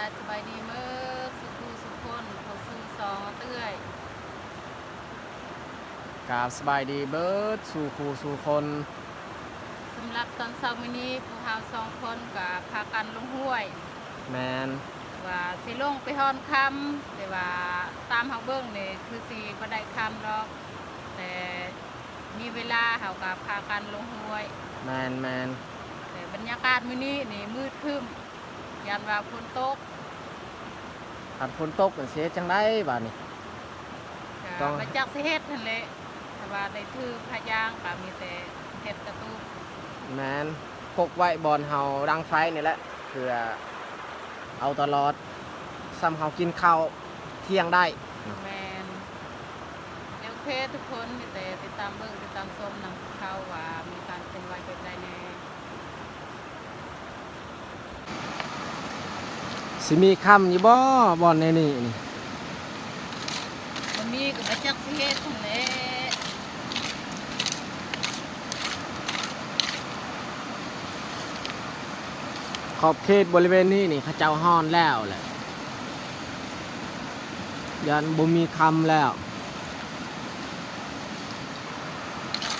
ายสบายดีเมื่อสุคนเขาซื้อซองเตื้อยกราบสบายดีเบิร์ดสู่ครูสู่คนสำหรับตอนเช้ามื้อนี้พวกเรา2 คนกับพากันลงห้วยแมนว่าสิลงไปฮอนคำแต่ว่าตามเฮาเบิ่งนี่คือสิบ่ได้คำดอกแต่มีเวลาเฮากับพากันลงห้วยแมนแต่บรรยากาศมื้อนี้นี่มืดครึ้มยันว่าฝนตกหัดฝนตกเสียจังได้บ้านี้ก็มาจากสิเฮ็ดนั่นแหละแต่ว่าได้ถือพายางก็มีแต่เฮ็ดกระตุกแมนพกไว้บอลเฮาดังไฟนี่แหละเพื่อเอาตลอดซ้ำเฮากินข้าวเที่ยงได้แมนโอเคทุกคนมีแต่ติดตามเบิ่งติดตามชมนำเขาว่ามีการเป็นไว้เป็นได้แน่สิมีคำอยู่บ่บอลในนี่มันมีก็มาจากสิเฮ็ดนั่นแหละขอบเขตบริเวณนี้นี่เขาเจ้าฮ้อนแล้วแหละยันบ่มีคำแล้ว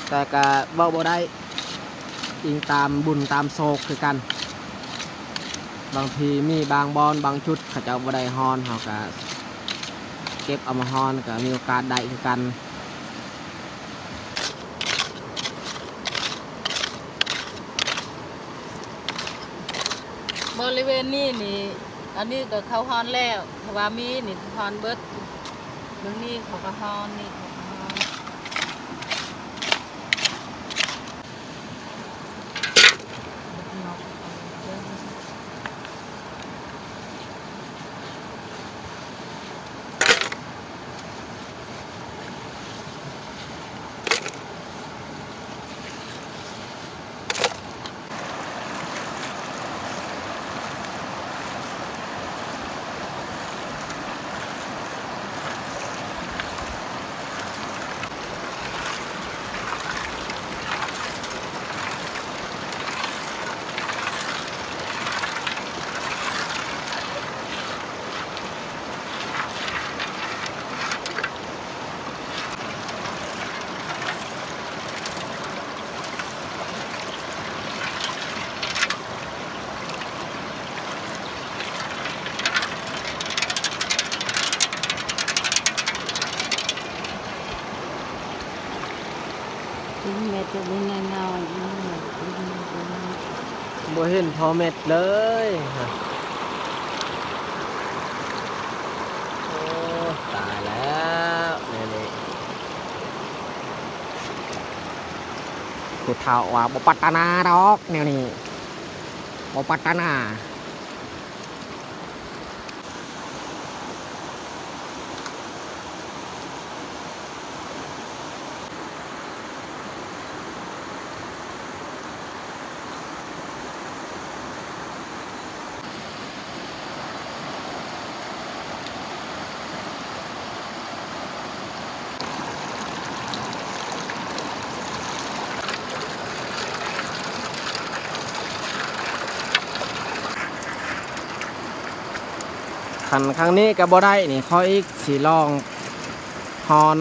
แต่ก็บ่ได้อิงตามบุญตามโศกคือกันบางทีมีบางบอนบางชุดเขาเจ้าบ่ได้ฮ้อนเฮาก็เก็บเอามาฮ้อนก็มีโอกาสได้คือกันบริเวณนี้นี่อันนี้ก็เขาฮอนแล้วเพราะว่ามีนี่ฮอนเบิดเรื่องนี้เขาก็ฮอนนี่เขาก็ฮอนแม่จะเป็นเงาบ่เห็นพอเม็ดเลยโอ้ตายแล้วนี่ผู้เฒ่าว่าบ่ปัตตนาดอกแนวนี้บ่ปัตตนาขันครั้งนี้ก็บ่ได้นี่ขออีกสิลองฮอน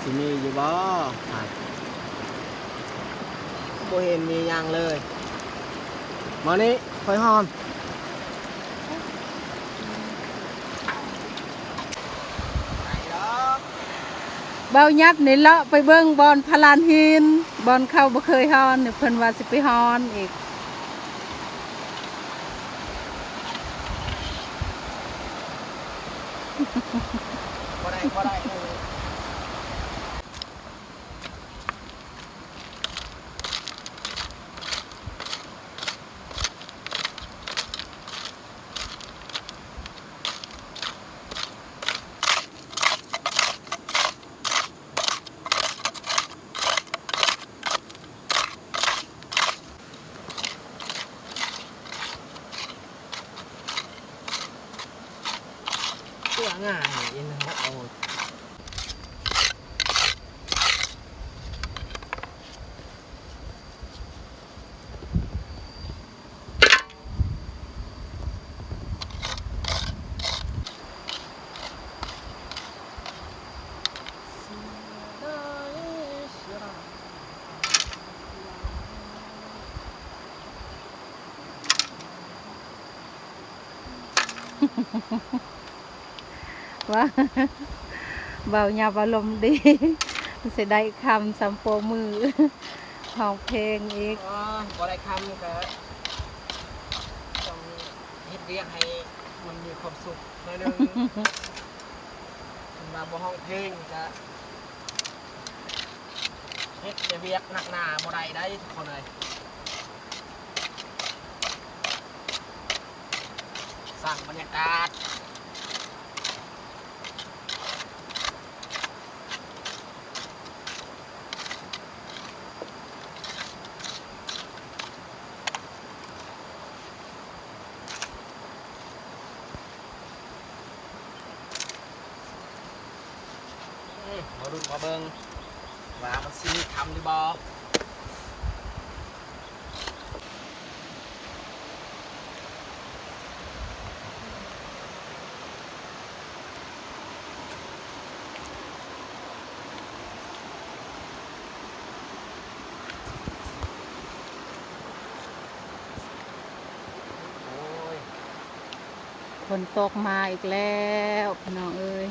สิมีอยู่บ่บ่เห็นมีหยังเลยมานี้ค่อยฮอนเบายับนี่เลาะไปเบิ่งบอนพลานหินบอนเข้าบ่เคยฮอนนี่เพิ่นว่าสิไปฮอนอีกบ่ได้ ว่าเบาหยาบอารมณ์ดีเสียได้คำสัมโปมือห้องเพลงอีก อ๋อบ่ได้คำก็ต้องเฮ็ดเวียกให้มันมีความสุขหน่อยหนึง มันว่าบ่ห้องเพลงก็เฮ็ดแต่เวียกหนักหนาบ่ได้ทุกคนเลยสร้างบรรยากาศมาดูมาเบิ่งว่ามันสิมีคำหรือบ่ โอ้ย ฝนตกมาอีกแล้วพี่น้องเอ้ย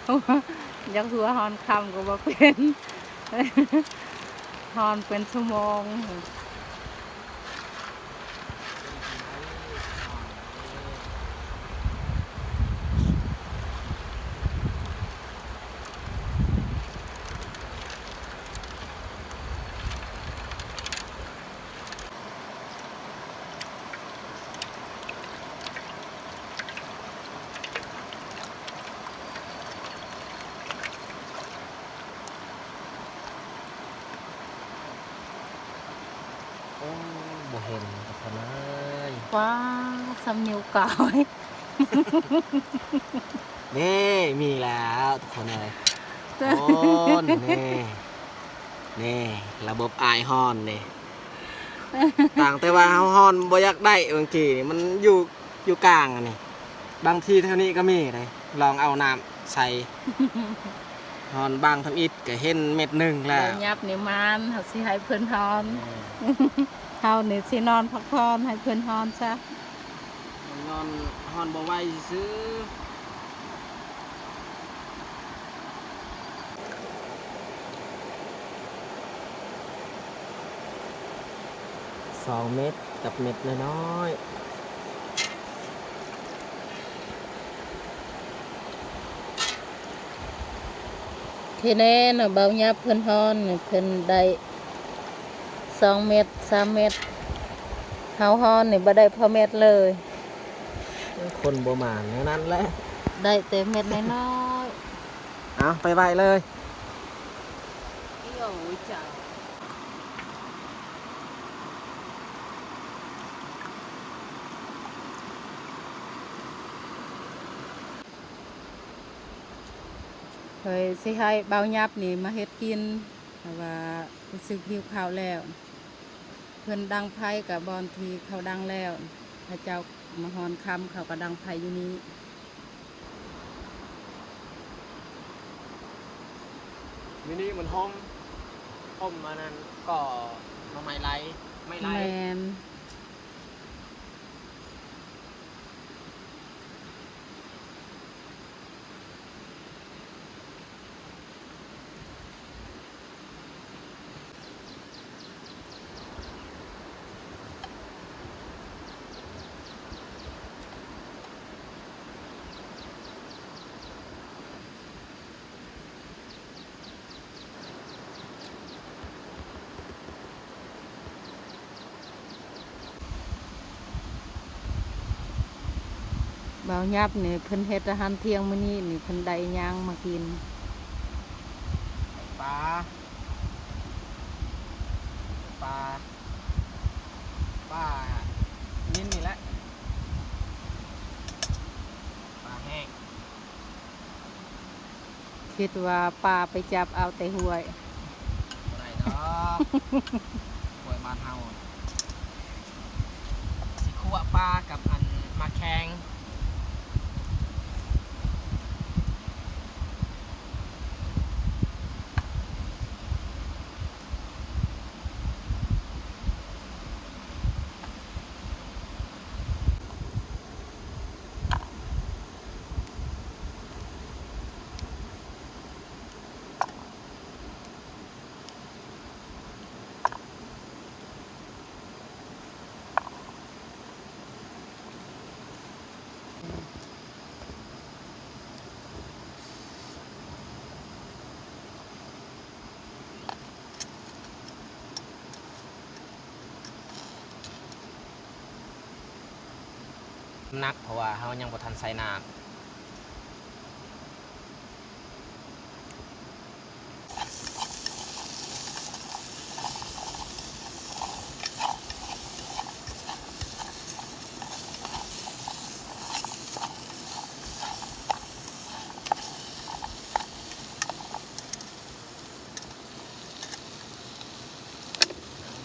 ยัง ยักหัวฮอนคำก็บ่เป็น ฮอนเป็นชั่วโมง โอ้บ่เห็นทุกคนเลย ว้าสำเนียวเก่า นี่มีแล้วทุกคนเลยโอ้นี่นี่ระบบอายฮอนนี่ต่างแต่ว่าเฮาฮอนบ่อยากได้บางทีนี่มันอยู่กลางอันนี่บางทีเท่านี้ก็มีเลยลองเอาน้ำใส่ฮอนบางทำอิฐก็เห็นเม็ดหนึ่งแล้ เดี๋ยว วยับนี่มันเขาสิให้เพิ่นฮอน เฮานี่สินอนพักผ่อนให้เพิ่นฮอนซะ นอนฮอนบ่ไหวซื้อ2 เม็ดกับเม็ดน้อย ที่แน่น่ะเบายับเพิ่นฮอนนี่เพิ่นได้2 เม็ด3 เม็ดเฮาฮอนนี่บ่ได้พอเม็ดเลย ๆคนบ่หมานแนวนั้นแหละ ได้แต่เม็ดน้อย เอาไปไหวเลย ๆเอี้ยวจ้าเฮ้ยสิให้เบายับนี่มาเฮ็ดกินเพราะว่ารู้สึกหิวข้าวแล้ว เพิ่นดังไพ่กับบอนทีเขาดังแล้วพระเจ้ามาฮอนคำเขาก็ดังไพ่อยู่นี้ มินิมันห้มมานั้นก็มาไม่ไหลไม่ แม ไหล น บ่าวยับนี่เพิ่นเฮ็ดอาหารเที่ยงมื้อนี้นี่เพิ่นได้ย่างมากินปลาปลาปลานิ่นนี่แหละปลาแห้ง คิดว่าปลาไปจับเอาแต่ห้วย บ่ได้ดอกป่วยบ้านเฮาสิคั่วปลากับอันมาแข้งนักเพราะว่าเฮายังบ่ทันใส่น้ำ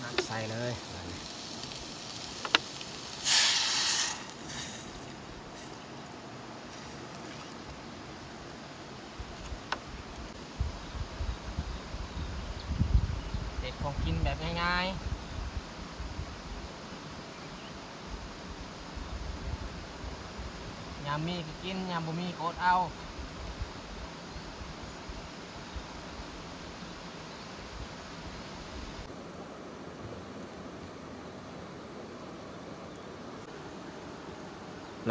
น้ำใส่เลยเด็กของกินแบบง่ายๆยามมีก็กินยามบ่มีก็อดเอา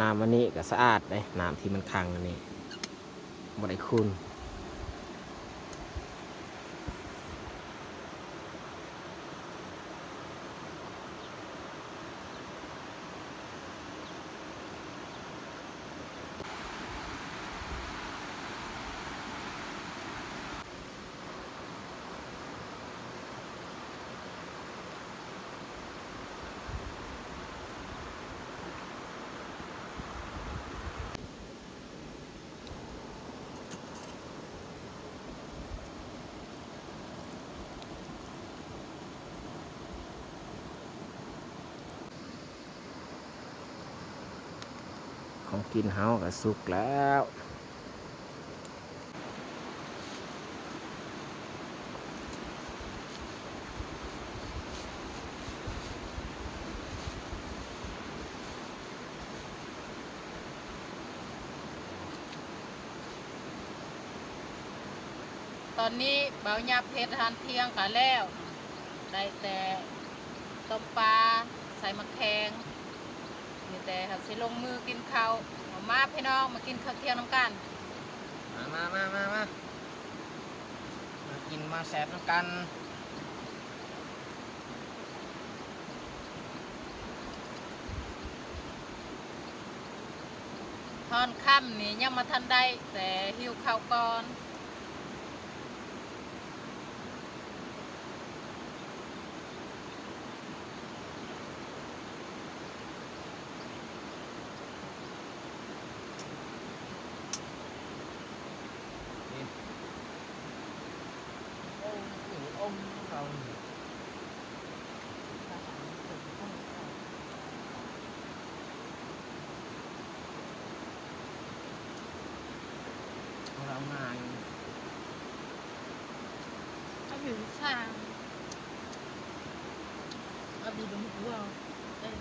น้ำอันนี้ก็สะอาดเลยน้ำที่มันขังอันนี้บ่ได้ขุ่นของกินเฮาก็สุกแล้วตอนนี้บ่าวยับเฮ็ดอาหารเที่ยงกันแล้วได้แต่ต้มปลาใส่มะแขงมีแต่เขาสิลงมือกินข้าวมาพี่น้องมากินข้าวเที่ยงน้ำกัน มากินมาแซ่บน้ำกันตอนค่ำนี่ยังมาทันได้แต่หิวข้าวก่อนเรามา เอาอยู่ช่างเอาดีดูหัวเอ้ย